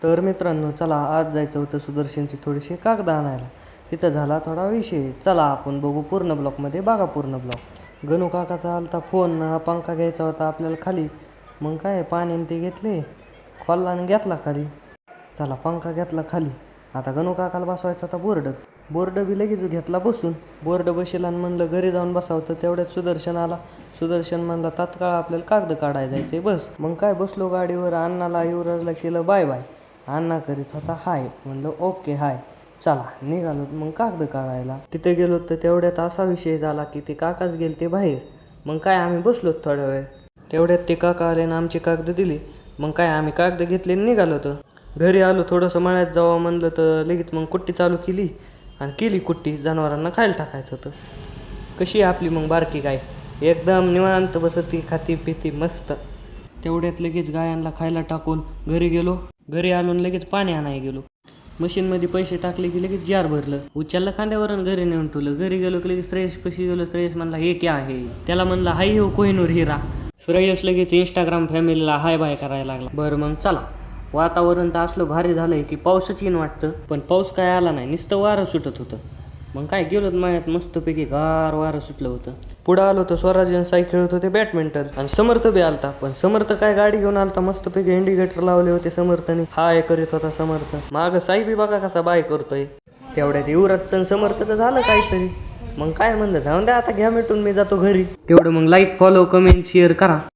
तर मित्रांनो, चला आज जायचं होतं सुदर्शनची थोडीशी कागद आणायला. तिथं झाला थोडा विषय. चला आपण बघू पूर्ण ब्लॉकमध्ये, बघा पूर्ण ब्लॉक. गणू काकाचा आलता फोन, पंखा घ्यायचा होता आपल्याला खाली. मग काय पाण्याने ते घेतले, खोलला आणि घेतला खाली. चला पंखा घेतला खाली. आता गणू काकाला बसवायचा होता बोर्ड बी लगेच घेतला बसून. बोर्ड बसेल आणि म्हणलं घरी जाऊन बसावं. तर तेवढ्यात सुदर्शन आला. सुदर्शन म्हणला तात्काळ आपल्याला कागद काढायला जायचे बस. मग काय बसलो गाडीवर, अण्णाला युवराजला केलं बाय बाय. अण्णा करीत होता हाय, म्हणलं ओके हाय. चला निघालो मग कागद काढायला. तिथे गेलो तर तेवढ्यात असा विषय झाला की ते काकाच गेले ते बाहेर. मग काय आम्ही बसलो थोड्या वेळ. तेवढ्यात ते काका आले आणि आमची कागद दिली. मग काय आम्ही कागद घेतले निघालो. तर घरी आलो, थोडंसं मळ्यात जावं म्हणलं तर लगेच मग कुट्टी चालू केली आणि केली कुट्टी. जनावरांना खायला टाकायचं होतं. कशी आपली मग बारकी गाय एकदम निवांत बसती, खाती पिती मस्त. तेवढ्यात लगेच गायांना खायला टाकून घरी गेलो. घरी आलो लगेच पाणी आणायला गेलो. मशीनमध्ये पैसे टाकले की लगेच जार भरलं, उचललं खांद्यावर घरी नेऊन ठेवलं. घरी गेलो की लगेच श्रेयस पशी गेलो. श्रेयस म्हणला हे क्या आहे. त्याला म्हणला हाय हो कोहिनूर हिरा. श्रेयस लगेच इंस्टाग्राम फॅमिलीला हाय बाय करायला लागला. बरं मग चला, वातावरण तर असलं भारी झालंय की पाऊसच येईन वाटतं. पण पाऊस काय आला नाही, नुसतं वारं सुटत होतं. मग काय गेलो मळ्यात, मस्तपैकी गार वारं सुटलं होतं. पुढं आलो तर स्वराज आणि साई खेळत होते बॅडमिंटन. आणि समर्थ बी आलता. पण समर्थ काय गाडी घेऊन आलता, मस्तपैकी इंडिकेटर लावले होते समर्थने. हाय करीत होता समर्थ. माग साई बी बघा कसा बाय करतोय. एवढ्यात युवराजचं समर्थचं झालं काहीतरी. मग काय म्हणलं जाऊन द्या आता, घ्या मिटून मी जातो घरी. तेवढं मग लाईक फॉलो कमेंट शेअर करा.